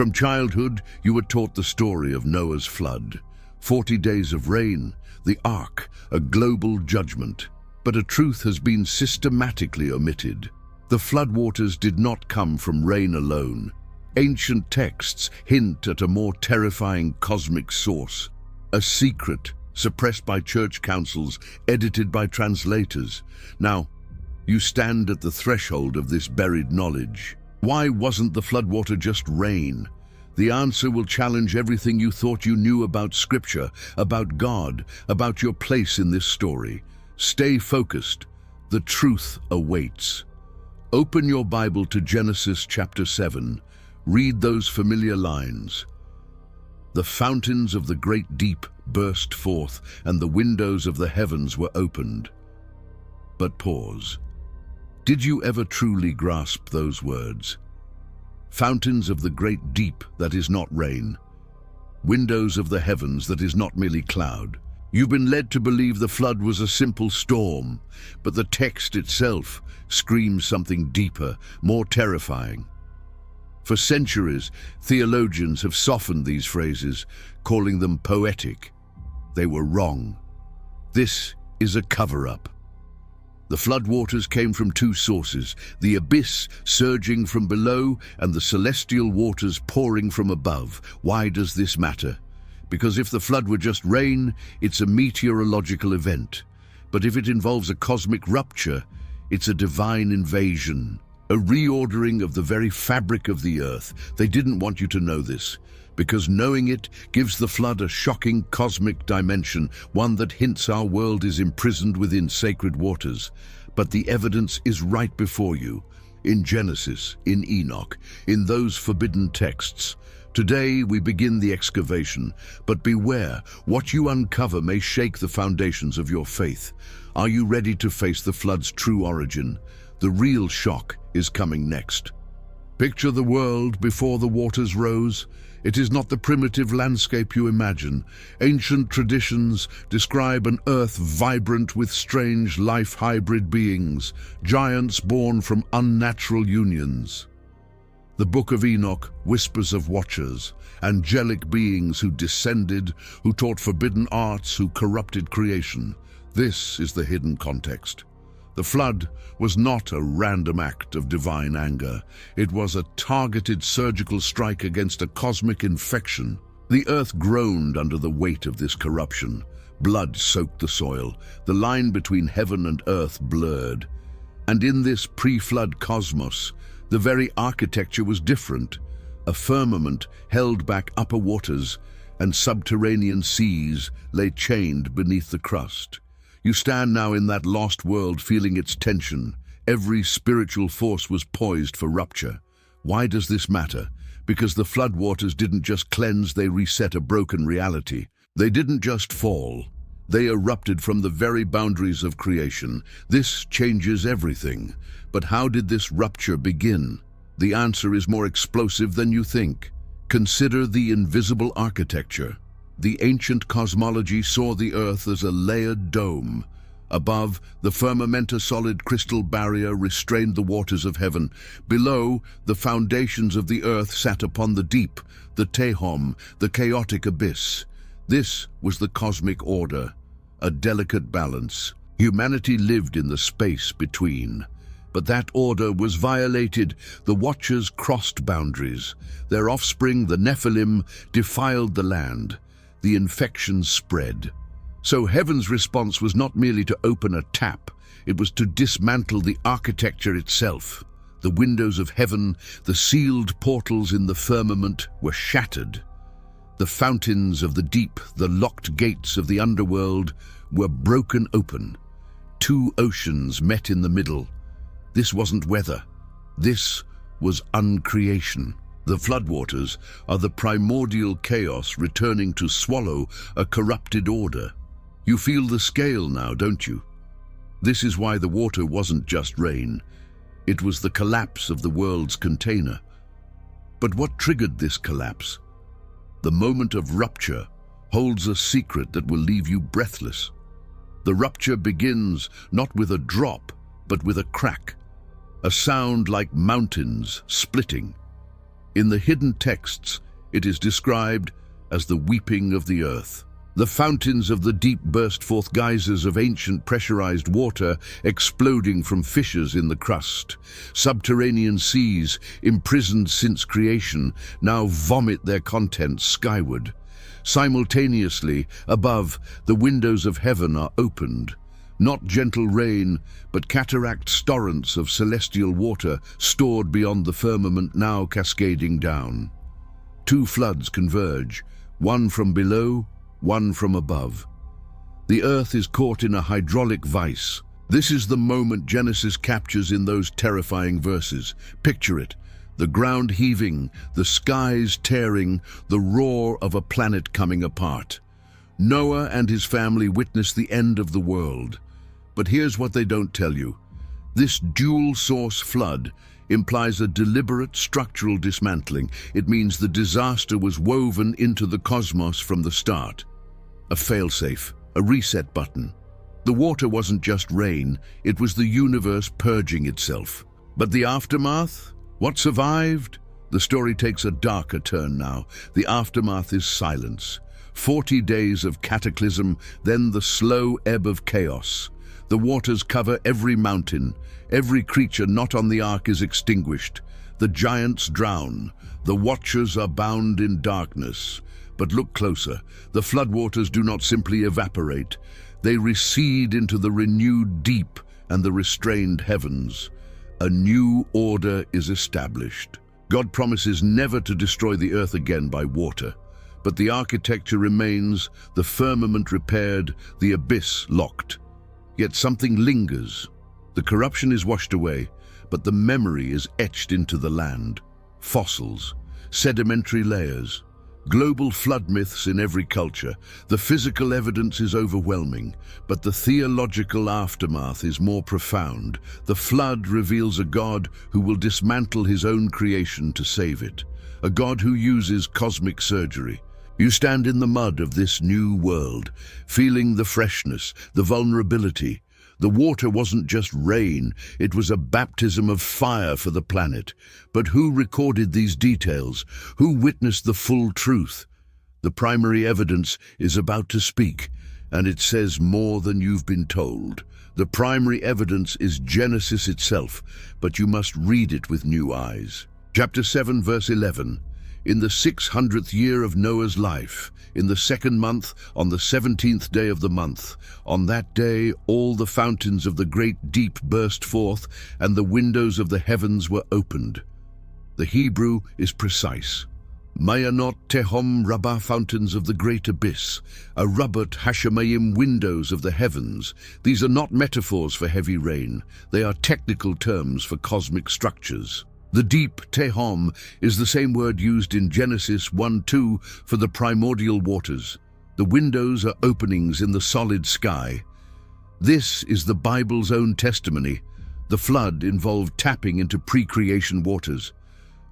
From childhood, you were taught the story of Noah's flood. 40 days of rain, the ark, a global judgment. But a truth has been systematically omitted. The floodwaters did not come from rain alone. Ancient texts hint at a more terrifying cosmic source. A secret, suppressed by church councils, edited by translators. Now, you stand at the threshold of this buried knowledge. Why wasn't the floodwater just rain? The answer will challenge everything you thought you knew about Scripture, about God, about your place in this story. Stay focused. The truth awaits. Open your Bible to Genesis chapter 7. Read those familiar lines. The fountains of the great deep burst forth, and the windows of the heavens were opened. But pause. Did you ever truly grasp those words? Fountains of the great deep that is not rain. Windows of the heavens that is not merely cloud. You've been led to believe the flood was a simple storm, but the text itself screams something deeper, more terrifying. For centuries, theologians have softened these phrases, calling them poetic. They were wrong. This is a cover-up. The floodwaters came from two sources, the abyss surging from below and the celestial waters pouring from above. Why does this matter? Because if the flood were just rain, it's a meteorological event. But if it involves a cosmic rupture, it's a divine invasion, a reordering of the very fabric of the earth. They didn't want you to know this, because knowing it gives the flood a shocking cosmic dimension, one that hints our world is imprisoned within sacred waters. But the evidence is right before you, in Genesis, in Enoch, in those forbidden texts. Today we begin the excavation, but beware, what you uncover may shake the foundations of your faith. Are you ready to face the flood's true origin? The real shock is coming next. Picture the world before the waters rose. It is not the primitive landscape you imagine. Ancient traditions describe an earth vibrant with strange life-hybrid beings, giants born from unnatural unions. The Book of Enoch whispers of watchers, angelic beings who descended, who taught forbidden arts, who corrupted creation. This is the hidden context. The flood was not a random act of divine anger. It was a targeted surgical strike against a cosmic infection. The earth groaned under the weight of this corruption. Blood soaked the soil. The line between heaven and earth blurred. And in this pre-flood cosmos, the very architecture was different. A firmament held back upper waters, and subterranean seas lay chained beneath the crust. You stand now in that lost world, feeling its tension. Every spiritual force was poised for rupture. Why does this matter? Because the floodwaters didn't just cleanse, they reset a broken reality. They didn't just fall. They erupted from the very boundaries of creation. This changes everything. But how did this rupture begin? The answer is more explosive than you think. Consider the invisible architecture. The ancient cosmology saw the earth as a layered dome. Above, the firmament, a solid crystal barrier, restrained the waters of heaven. Below, the foundations of the earth sat upon the deep, the tehom, the chaotic abyss. This was the cosmic order, a delicate balance. Humanity lived in the space between. But that order was violated. The Watchers crossed boundaries. Their offspring, the Nephilim, defiled the land. The infection spread. So heaven's response was not merely to open a tap, it was to dismantle the architecture itself. The windows of heaven, the sealed portals in the firmament, were shattered. The fountains of the deep, the locked gates of the underworld, were broken open. Two oceans met in the middle. This wasn't weather. This was uncreation. The floodwaters are the primordial chaos returning to swallow a corrupted order. You feel the scale now, don't you? This is why the water wasn't just rain. It was the collapse of the world's container. But what triggered this collapse? The moment of rupture holds a secret that will leave you breathless. The rupture begins not with a drop, but with a crack, a sound like mountains splitting. In the hidden texts, it is described as the weeping of the earth. The fountains of the deep burst forth geysers of ancient pressurized water exploding from fissures in the crust. Subterranean seas, imprisoned since creation, now vomit their contents skyward. Simultaneously, above, the windows of heaven are opened. Not gentle rain, but cataract torrents of celestial water stored beyond the firmament now cascading down. Two floods converge, one from below, one from above. The earth is caught in a hydraulic vice. This is the moment Genesis captures in those terrifying verses. Picture it, the ground heaving, the skies tearing, the roar of a planet coming apart. Noah and his family witness the end of the world. But here's what they don't tell you. This dual-source flood implies a deliberate structural dismantling. It means the disaster was woven into the cosmos from the start. A failsafe, a reset button. The water wasn't just rain, it was the universe purging itself. But the aftermath? What survived? The story takes a darker turn now. The aftermath is silence. 40 days of cataclysm, then the slow ebb of chaos. The waters cover every mountain. Every creature not on the ark is extinguished. The giants drown. The watchers are bound in darkness. But look closer. The floodwaters do not simply evaporate. They recede into the renewed deep and the restrained heavens. A new order is established. God promises never to destroy the earth again by water. But the architecture remains, the firmament repaired, the abyss locked. Yet something lingers. The corruption is washed away, but the memory is etched into the land. Fossils, sedimentary layers, global flood myths in every culture. The physical evidence is overwhelming, but the theological aftermath is more profound. The flood reveals a God who will dismantle his own creation to save it, a God who uses cosmic surgery. You stand in the mud of this new world, feeling the freshness, the vulnerability. The water wasn't just rain, it was a baptism of fire for the planet. But who recorded these details? Who witnessed the full truth? The primary evidence is about to speak, and it says more than you've been told. The primary evidence is Genesis itself, but you must read it with new eyes. Chapter 7, verse 11. In the 600th year of Noah's life, in the 2nd month, on the 17th day of the month, on that day all the fountains of the great deep burst forth, and the windows of the heavens were opened. The Hebrew is precise. Mayanot tehom rabbah, fountains of the great abyss, arubbat hashemayim, windows of the heavens. These are not metaphors for heavy rain. They are technical terms for cosmic structures. The deep, tehom, is the same word used in Genesis 1:2 for the primordial waters. The windows are openings in the solid sky. This is the Bible's own testimony. The flood involved tapping into pre-creation waters.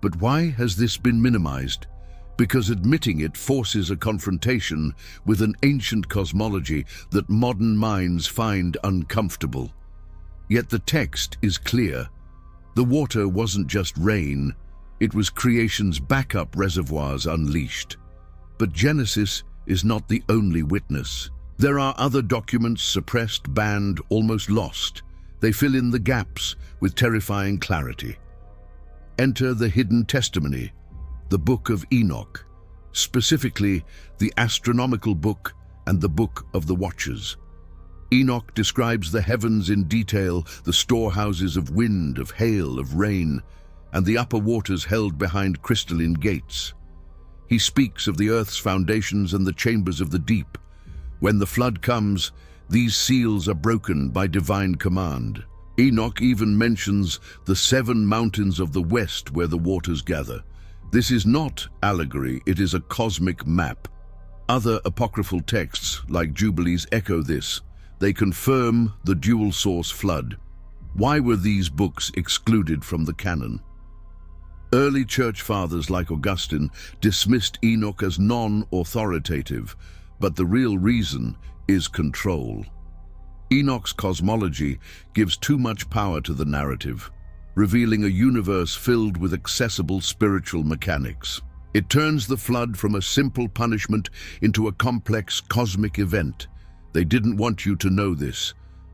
But why has this been minimized? Because admitting it forces a confrontation with an ancient cosmology that modern minds find uncomfortable. Yet the text is clear. The water wasn't just rain, it was creation's backup reservoirs unleashed. But Genesis is not the only witness. There are other documents suppressed, banned, almost lost. They fill in the gaps with terrifying clarity. Enter the hidden testimony, the Book of Enoch, specifically the astronomical book and the Book of the Watchers. Enoch describes the heavens in detail, the storehouses of wind, of hail, of rain, and the upper waters held behind crystalline gates. He speaks of the earth's foundations and the chambers of the deep. When the flood comes, these seals are broken by divine command. Enoch even mentions the 7 mountains of the west where the waters gather. This is not allegory, it is a cosmic map. Other apocryphal texts, like Jubilees, echo this. They confirm the dual-source flood. Why were these books excluded from the canon? Early church fathers like Augustine dismissed Enoch as non-authoritative, but the real reason is control. Enoch's cosmology gives too much power to the narrative. revealing a universe filled with accessible spiritual mechanics. It turns the flood from a simple punishment into a complex cosmic event. They didn't want you to know this,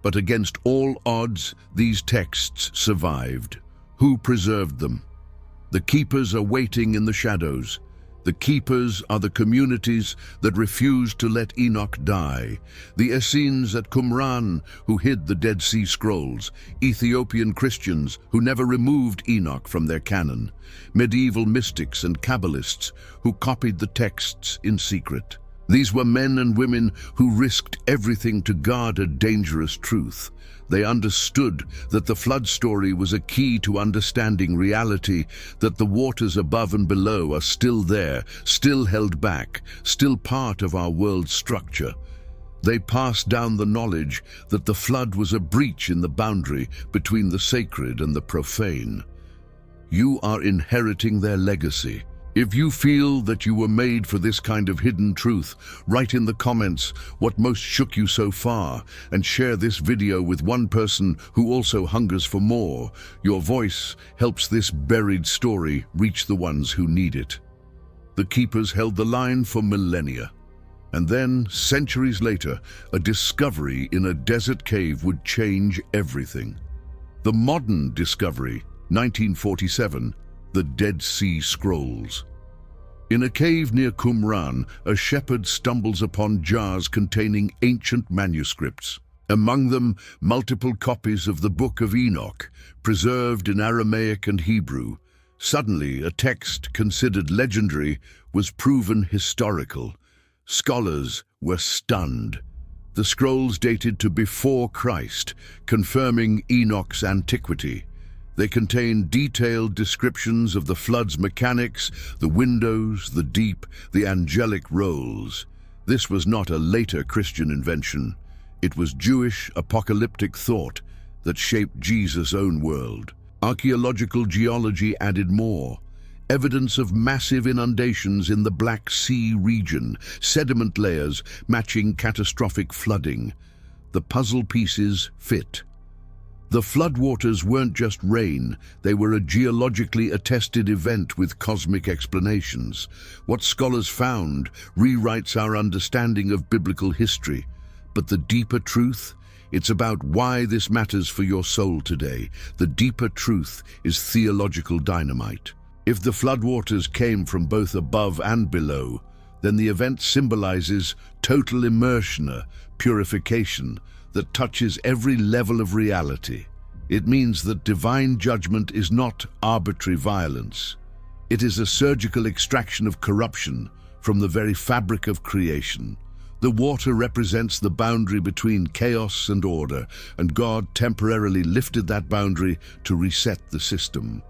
but against all odds, these texts survived. Who preserved them? The keepers are waiting in the shadows. The keepers are the communities that refused to let Enoch die. The Essenes at Qumran who hid the Dead Sea Scrolls. Ethiopian Christians who never removed Enoch from their canon. Medieval mystics and Kabbalists who copied the texts in secret. These were men and women who risked everything to guard a dangerous truth. They understood that the flood story was a key to understanding reality, that the waters above and below are still there, still held back, still part of our world's structure. They passed down the knowledge that the flood was a breach in the boundary between the sacred and the profane. You are inheriting their legacy. If you feel that you were made for this kind of hidden truth, write in the comments what most shook you so far and share this video with one person who also hungers for more. Your voice helps this buried story reach the ones who need it. The keepers held the line for millennia. And then, centuries later, a discovery in a desert cave would change everything. The modern discovery, 1947, the Dead Sea Scrolls. In a cave near Qumran, a shepherd stumbles upon jars containing ancient manuscripts. Among them, multiple copies of the Book of Enoch, preserved in Aramaic and Hebrew. Suddenly, a text considered legendary was proven historical. Scholars were stunned. The scrolls dated to before Christ, confirming Enoch's antiquity. They contain detailed descriptions of the flood's mechanics, the windows, the deep, the angelic roles. This was not a later Christian invention. It was Jewish apocalyptic thought that shaped Jesus' own world. Archaeological geology added more. Evidence of massive inundations in the Black Sea region, sediment layers matching catastrophic flooding. The puzzle pieces fit. The floodwaters weren't just rain, they were a geologically attested event with cosmic explanations. What scholars found rewrites our understanding of biblical history. But the deeper truth, it's about why this matters for your soul today. The deeper truth is theological dynamite. If the floodwaters came from both above and below, then the event symbolizes total immersion, purification, that touches every level of reality. It means that divine judgment is not arbitrary violence. It is a surgical extraction of corruption from the very fabric of creation. The water represents the boundary between chaos and order, and God temporarily lifted that boundary to reset the system.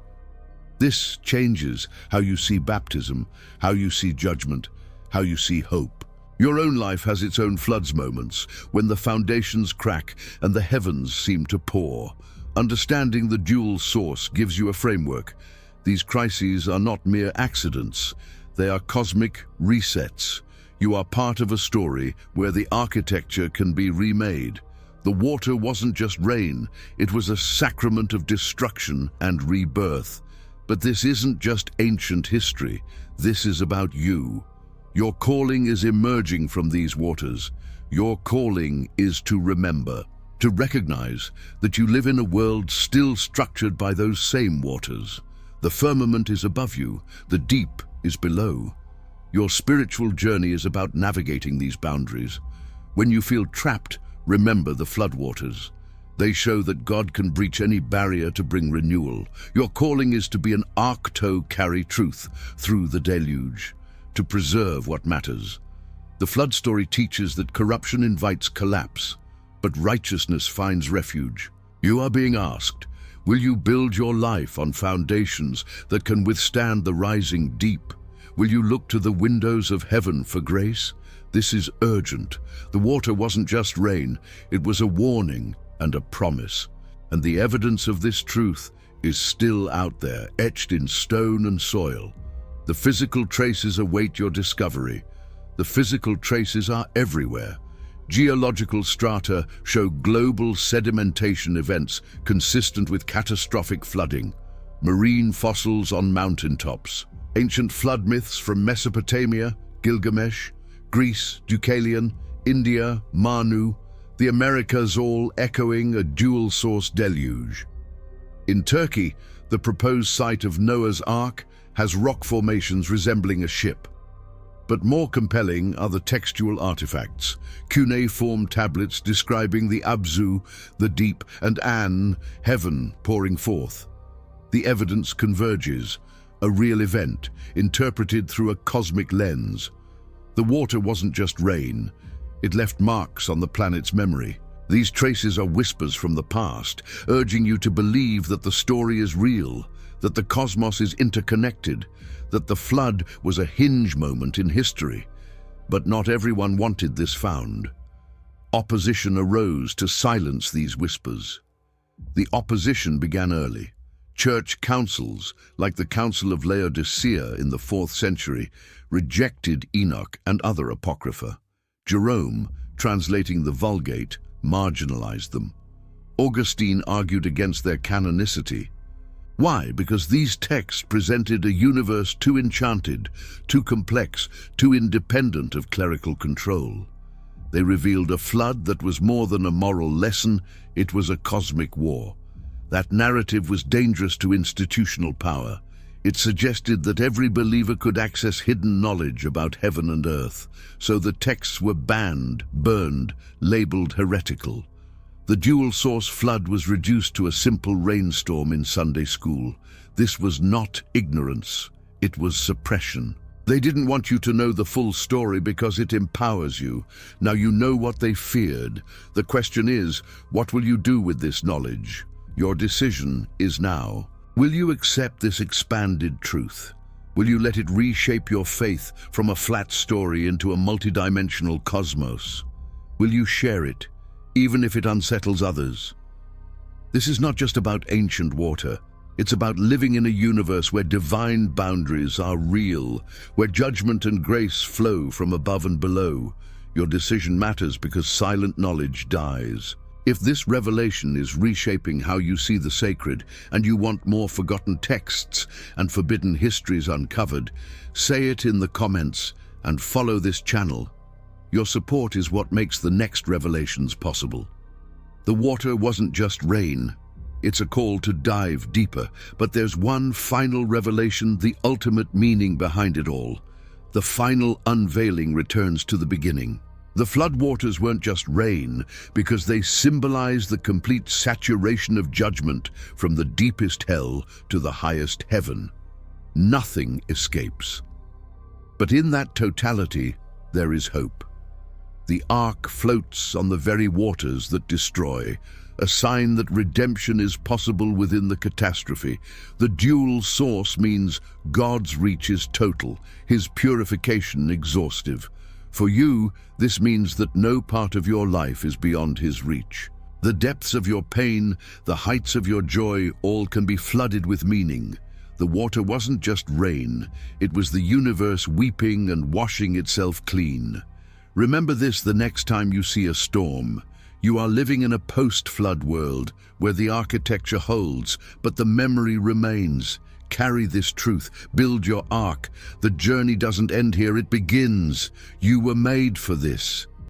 This changes how you see baptism, how you see judgment, how you see hope. Your own life has its own floods moments, when the foundations crack and the heavens seem to pour. Understanding the dual source gives you a framework. These crises are not mere accidents. They are cosmic resets. You are part of a story where the architecture can be remade. The water wasn't just rain, it was a sacrament of destruction and rebirth. But this isn't just ancient history. This is about you. Your calling is emerging from these waters. Your calling is to remember, to recognize that you live in a world still structured by those same waters. The firmament is above you, the deep is below. Your spiritual journey is about navigating these boundaries. When you feel trapped, remember the floodwaters. They show that God can breach any barrier to bring renewal. Your calling is to be an ark tow carry truth through the deluge, to preserve what matters. The flood story teaches that corruption invites collapse, but righteousness finds refuge. You are being asked, will you build your life on foundations that can withstand the rising deep? Will you look to the windows of heaven for grace? This is urgent. The water wasn't just rain, it was a warning and a promise. And the evidence of this truth is still out there, etched in stone and soil. The physical traces await your discovery. The physical traces are everywhere. Geological strata show global sedimentation events consistent with catastrophic flooding, marine fossils on mountaintops, ancient flood myths from Mesopotamia, Gilgamesh, Greece, Deucalion, India, Manu, the Americas, all echoing a dual-source deluge. In Turkey, the proposed site of Noah's Ark has rock formations resembling a ship. But more compelling are the textual artifacts, cuneiform tablets describing the Abzu, the deep, and An, heaven, pouring forth. The evidence converges, a real event, interpreted through a cosmic lens. The water wasn't just rain, it left marks on the planet's memory. These traces are whispers from the past, urging you to believe that the story is real, that the cosmos is interconnected, that the flood was a hinge moment in history. But not everyone wanted this found. Opposition arose to silence these whispers. The opposition began early. Church councils, like the Council of Laodicea in the 4th century, rejected Enoch and other apocrypha. Jerome, translating the Vulgate, marginalized them. Augustine argued against their canonicity. Why? Because these texts presented a universe too enchanted, too complex, too independent of clerical control. They revealed a flood that was more than a moral lesson, it was a cosmic war. That narrative was dangerous to institutional power. It suggested that every believer could access hidden knowledge about heaven and earth, so the texts were banned, burned, labeled heretical. The dual-source flood was reduced to a simple rainstorm in Sunday school. This was not ignorance, it was suppression. They didn't want you to know the full story because it empowers you. Now you know what they feared. The question is, what will you do with this knowledge? Your decision is now. Will you accept this expanded truth? Will you let it reshape your faith from a flat story into a multidimensional cosmos? Will you share it, even if it unsettles others? This is not just about ancient water. It's about living in a universe where divine boundaries are real, where judgment and grace flow from above and below. Your decision matters because silent knowledge dies. If this revelation is reshaping how you see the sacred, and you want more forgotten texts and forbidden histories uncovered, say it in the comments and follow this channel. Your support is what makes the next revelations possible. The water wasn't just rain. It's a call to dive deeper, but there's one final revelation, the ultimate meaning behind it all. The final unveiling returns to the beginning. The floodwaters weren't just rain, because they symbolize the complete saturation of judgment from the deepest hell to the highest heaven. Nothing escapes. But in that totality, there is hope. The ark floats on the very waters that destroy, a sign that redemption is possible within the catastrophe. The dual source means God's reach is total, his purification exhaustive. For you, this means that no part of your life is beyond his reach. The depths of your pain, the heights of your joy, all can be flooded with meaning. The water wasn't just rain, it was the universe weeping and washing itself clean. Remember this the next time you see a storm. You are living in a post-flood world where the architecture holds, but the memory remains. Carry this truth, build your ark. The journey doesn't end here, it begins. You were made for this.